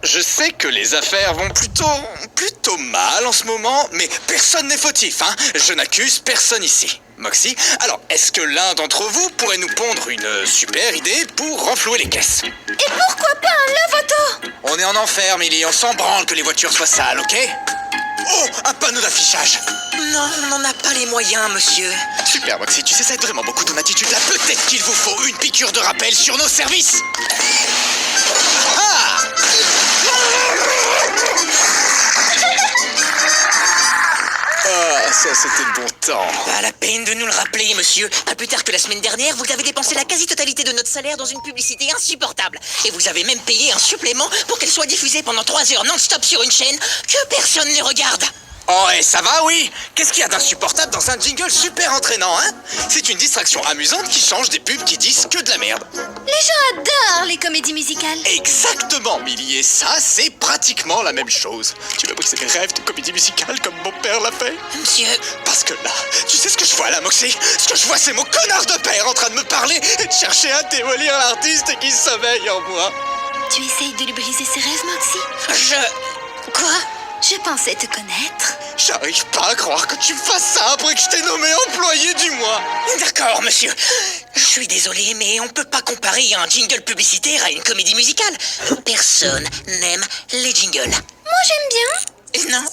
je sais que les affaires vont plutôt mal en ce moment, mais personne n'est fautif, hein. Je n'accuse personne ici. Moxie, alors, est-ce que l'un d'entre vous pourrait nous pondre une super idée pour renflouer les caisses? Et pourquoi pas un lave-auto? On est en enfer, Millie, on s'en branle que les voitures soient sales, ok? Oh, un panneau d'affichage! Non, on n'en a pas les moyens, monsieur. Super, Moxie, tu sais, ça aide vraiment beaucoup ton attitude là. Peut-être qu'il vous faut une piqûre de rappel sur nos services! Ah! Ah, ça c'était le bon temps. Pas la peine de nous le rappeler, monsieur. Pas plus tard que la semaine dernière, vous avez dépensé la quasi-totalité de notre salaire dans une publicité insupportable. Et vous avez même payé un supplément pour qu'elle soit diffusée pendant 3 heures non-stop sur une chaîne que personne ne regarde. Oh, et ça va, oui? Qu'est-ce qu'il y a d'insupportable dans un jingle super entraînant, hein? C'est une distraction amusante qui change des pubs qui disent que de la merde. Les gens adorent les comédies musicales. Exactement, Millie, et ça, c'est pratiquement la même chose. Tu veux briser mes rêves de comédie musicale comme mon père l'a fait? Monsieur... Parce que là, tu sais ce que je vois là, Moxie? Ce que je vois, c'est mon connard de père en train de me parler et de chercher à démolir l'artiste qui sommeille en moi. Tu essayes de lui briser ses rêves, Moxie? Quoi? Je pensais te connaître. J'arrive pas à croire que tu fasses ça après que je t'ai nommé employé du mois. D'accord, monsieur. Je suis désolé, mais on peut pas comparer un jingle publicitaire à une comédie musicale. Personne n'aime les jingles. Moi, j'aime bien. Non,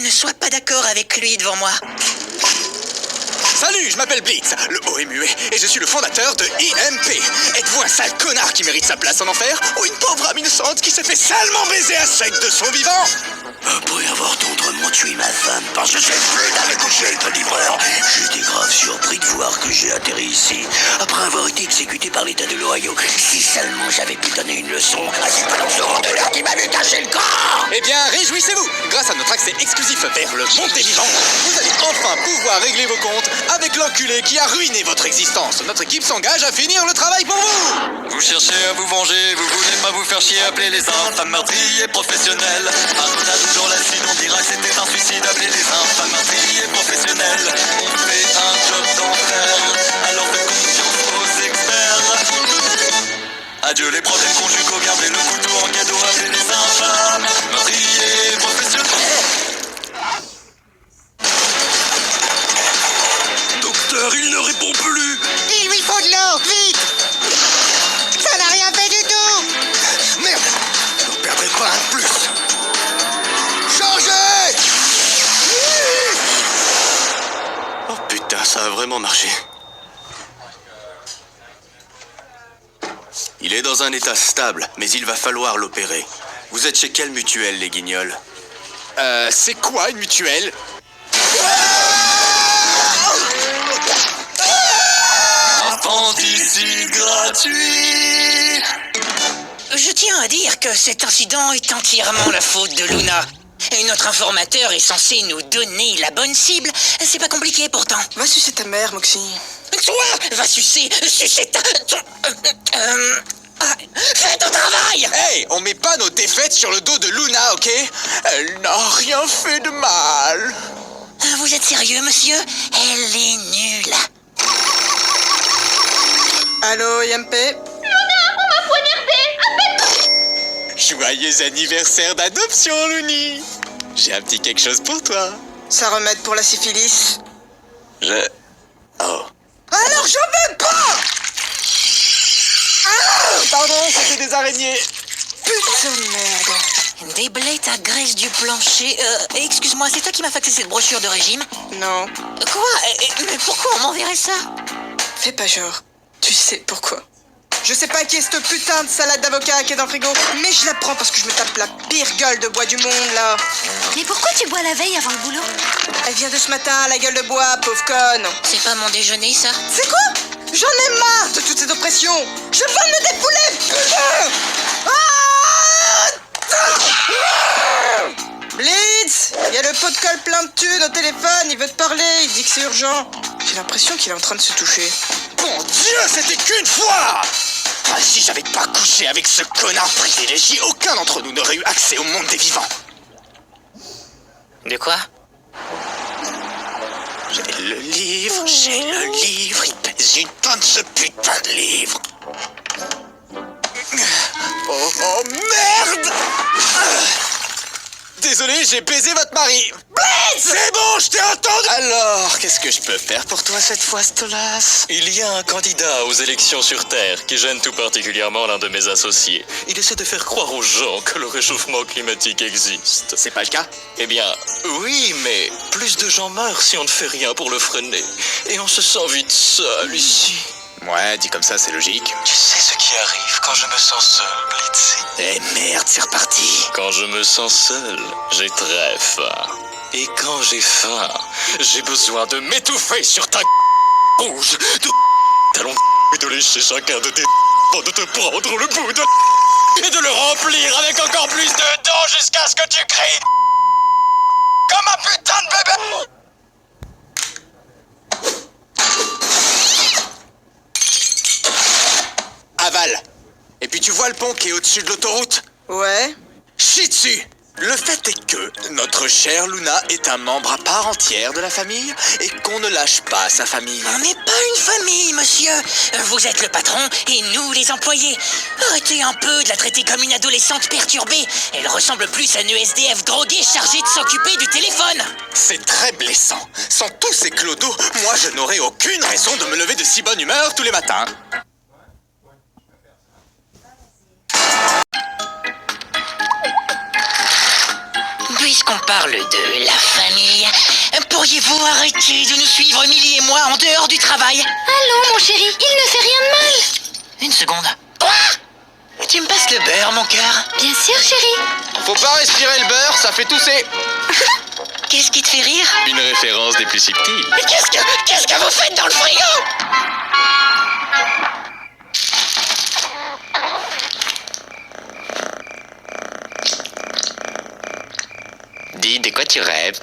ne sois pas d'accord avec lui devant moi. Salut, je m'appelle Blitz, le haut et muet, et je suis le fondateur de IMP. Êtes-vous un sale connard qui mérite sa place en enfer, ou une pauvre âme innocente qui s'est fait salement baiser à sec de son vivant? Après avoir tendrement tué ma femme parce que j'ai plus d'aller coucher avec le livreur, j'étais grave surpris de voir que j'ai atterri ici après avoir été exécuté par l'État de l'Ohio. Si seulement j'avais pu donner une leçon à ces balançons de l'air qui m'avaient caché le corps. Eh bien, réjouissez-vous! Grâce à notre accès exclusif vers le monde des vivants, vous allez enfin pouvoir régler vos comptes avec l'enculé qui a ruiné votre existence. Notre équipe s'engage à finir le travail pour vous! Vous cherchez à vous venger, vous voulez pas vous faire chier, appelez les infâmes meurtriers professionnels. On a toujours la suite, on dira que c'était un suicide, appelez les infâmes meurtriers professionnels. On fait un job d'enfer, alors faites confiance aux experts. Adieu les problèmes conjugaux, gardez le couteau en cadeau, appelez les infâmes meurtriers professionnels. Docteur, il ne répond plus. Il lui faut de l'eau, vite! Ça n'a rien fait du tout! Merde! Ne perdrez pas un plus! Changez! Oh putain, ça a vraiment marché. Il est dans un état stable, mais il va falloir l'opérer. Vous êtes chez quelle mutuelle, les guignols? C'est quoi une mutuelle? Infanticide gratuit. Je tiens à dire que cet incident est entièrement la faute de Luna. Et notre informateur est censé nous donner la bonne cible. C'est pas compliqué pourtant. Va sucer ta mère, Moxie. Toi, va sucer ta... fais ton travail! Hey, on met pas nos défaites sur le dos de Luna, ok? Elle n'a rien fait de mal. Vous êtes sérieux, monsieur? Elle est nulle. Allô, IMP? Joyeux anniversaire d'adoption, Looney. J'ai un petit quelque chose pour toi. Ça remède pour la syphilis? Oh. Alors j'en veux pas! Pardon, c'était des araignées. Putain de merde. Des blettes à graisse du plancher. Excuse-moi, c'est toi qui m'as faxé cette brochure de régime? Non, Quoi? Mais pourquoi on m'enverrait ça? fais pas genre. Tu sais pourquoi. Je sais pas qui est cette putain de salade d'avocat qui est dans le frigo, mais je la prends parce que je me tape la pire gueule de bois du monde, là. Mais pourquoi tu bois la veille avant le boulot? Elle vient de ce matin, la gueule de bois, pauvre conne. C'est pas mon déjeuner, ça? C'est quoi? J'en ai marre de toute cette oppression. Je veux me dépouler, putain! Blitz! Il y a le pot de colle plein de thunes au téléphone, il veut te parler, il dit que c'est urgent. J'ai l'impression qu'il est en train de se toucher. Mon Dieu, c'était qu'une fois! Ah, si j'avais pas couché avec ce connard privilégié, aucun d'entre nous n'aurait eu accès au monde des vivants. De quoi? J'ai le livre, il pèse une tonne ce putain de livre. Oh merde! désolé, j'ai baisé votre mari. Blitz! C'est bon, je t'ai entendu. Alors, qu'est-ce que je peux faire pour toi cette fois, Stolas? Il y a un candidat aux élections sur Terre qui gêne tout particulièrement l'un de mes associés. Il essaie de faire croire aux gens que le réchauffement climatique existe. C'est pas le cas? Eh bien, oui, mais plus de gens meurent si on ne fait rien pour le freiner. Et on se sent vite seul ici. Ouais, dit comme ça, c'est logique. Tu sais ce qui arrive quand je me sens seul, Blitzy. Eh merde, c'est reparti. Quand je me sens seul, j'ai très faim. Et quand j'ai faim, j'ai besoin de m'étouffer sur ta rouge, de talons et de lécher chacun de tes avant de te prendre le bout de et de le remplir avec encore plus de dents jusqu'à ce que tu cries comme un putain de bébé. Aval. Et puis tu vois le pont qui est au-dessus de l'autoroute? Ouais. Chie dessus. Le fait est que notre chère Luna est un membre à part entière de la famille et qu'on ne lâche pas sa famille. On n'est pas une famille, monsieur. Vous êtes le patron et nous les employés. Arrêtez un peu de la traiter comme une adolescente perturbée. Elle ressemble plus à une SDF droguée chargée de s'occuper du téléphone. C'est très blessant. Sans tous ces clodos, moi je n'aurais aucune raison de me lever de si bonne humeur tous les matins. Puisqu'on parle de la famille, pourriez-vous arrêter de nous suivre, Millie et moi, en dehors du travail? Allons, mon chéri, il ne fait rien de mal. Une seconde. Quoi? Tu me passes le beurre, mon cœur? Bien sûr, chéri. Faut pas respirer le beurre, ça fait tousser. Qu'est-ce qui te fait rire? Une référence des plus subtiles. Mais qu'est-ce que vous faites dans le frigo? Dis, de quoi tu rêves?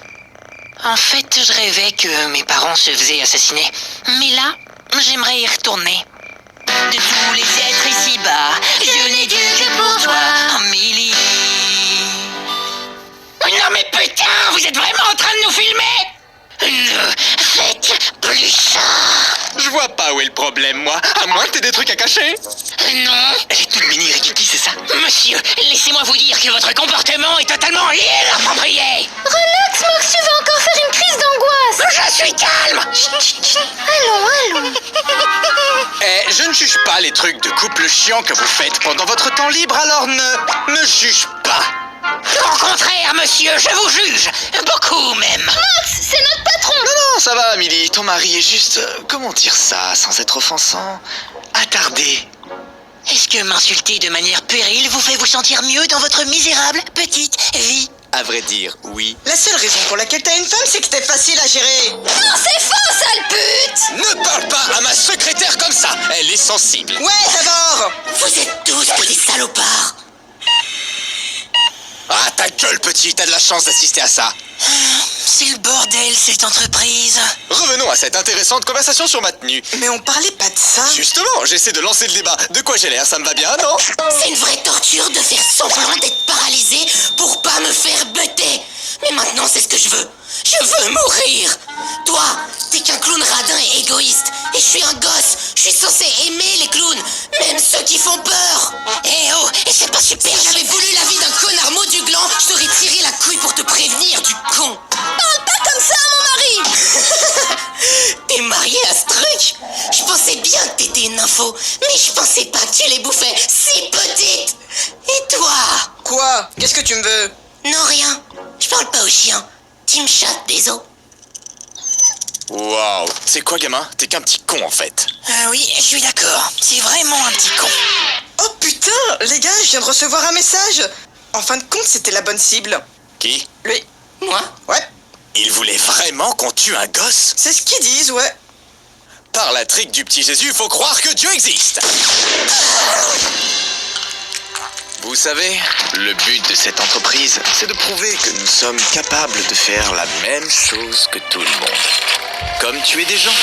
En fait, je rêvais que mes parents se faisaient assassiner. Mais là, j'aimerais y retourner. De tous les êtres ici-bas, je n'ai Dieu que pour toi, Millie. Non mais putain, vous êtes vraiment en train de nous filmer? Ne faites plus ça. Je vois pas où est le problème, moi. À moins que t'aies des trucs à cacher. Non. Elle est toute mini Rikiki, c'est ça? Monsieur, laissez-moi vous dire que votre comportement est totalement inapproprié. Relax, Max, tu vas encore faire une crise d'angoisse. Je suis calme. Allons. Eh, je ne juge pas les trucs de couple chiant que vous faites pendant votre temps libre, alors ne juge pas. Au contraire, monsieur, je vous juge. Beaucoup même. Max, c'est notre patron. Non, ça va, Millie. Ton mari est juste... comment dire ça, sans être offensant? Attardé. Est-ce que m'insulter de manière puérile vous fait vous sentir mieux dans votre misérable petite vie? À vrai dire, oui. La seule raison pour laquelle t'as une femme, c'est que t'es facile à gérer. Non, c'est faux, sale pute. Ne parle pas à ma secrétaire comme ça. Elle est sensible. Ouais, d'abord. Vous êtes tous que des salopards. Ah, ta gueule, petit. T'as de la chance d'assister à ça. C'est le bordel, cette entreprise. Revenons à cette intéressante conversation sur ma tenue. Mais on parlait pas de ça. Justement, j'essaie de lancer le débat. De quoi j'ai l'air, ça me va bien, non? C'est une vraie torture de faire semblant d'être paralysé pour pas me faire buter. Mais maintenant, c'est ce que je veux. Je veux mourir. Toi, t'es qu'un clown radin et égoïste. Et je suis un gosse. Je suis censé aimer les clowns, même ceux qui font peur. Eh oh, et c'est pas super. Si j'avais voulu la vie d'un connard maudit du gland, je t'aurais tiré la couille pour te prévenir, du con. Parle pas comme ça, mon mari. T'es marié à ce truc? Je pensais bien que t'étais une info, mais je pensais pas que tu les bouffais si petite. Et toi? Quoi? Qu'est-ce que tu me veux? Non, rien. Je parle pas aux chiens. Tu me chattes des os. Waouh. C'est quoi, gamin? T'es qu'un petit con, en fait. Oui, je suis d'accord. C'est vraiment un petit con. Oh putain, les gars, je viens de recevoir un message. En fin de compte, c'était la bonne cible. Qui? Lui. Moi? Ouais. Il voulait vraiment qu'on tue un gosse? C'est ce qu'ils disent, ouais. Par la trique du petit Jésus, faut croire que Dieu existe. Vous savez, le but de cette entreprise, c'est de prouver que nous sommes capables de faire la même chose que tout le monde. Comme tuer des gens.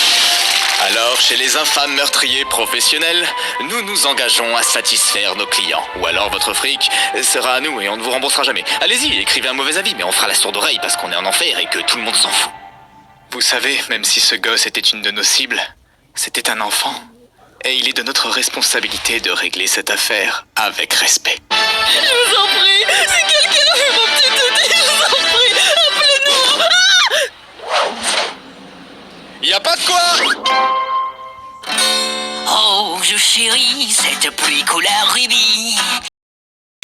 Alors, chez les infâmes meurtriers professionnels, nous nous engageons à satisfaire nos clients. Ou alors votre fric sera à nous et on ne vous remboursera jamais. Allez-y, écrivez un mauvais avis, mais on fera la sourde oreille parce qu'on est en enfer et que tout le monde s'en fout. Vous savez, même si ce gosse était une de nos cibles, c'était un enfant. Et il est de notre responsabilité de régler cette affaire avec respect. Je vous en prie, si quelqu'un a vu mon petit toutou, je vous en Oh, je chéris cette pluie couleur rubis.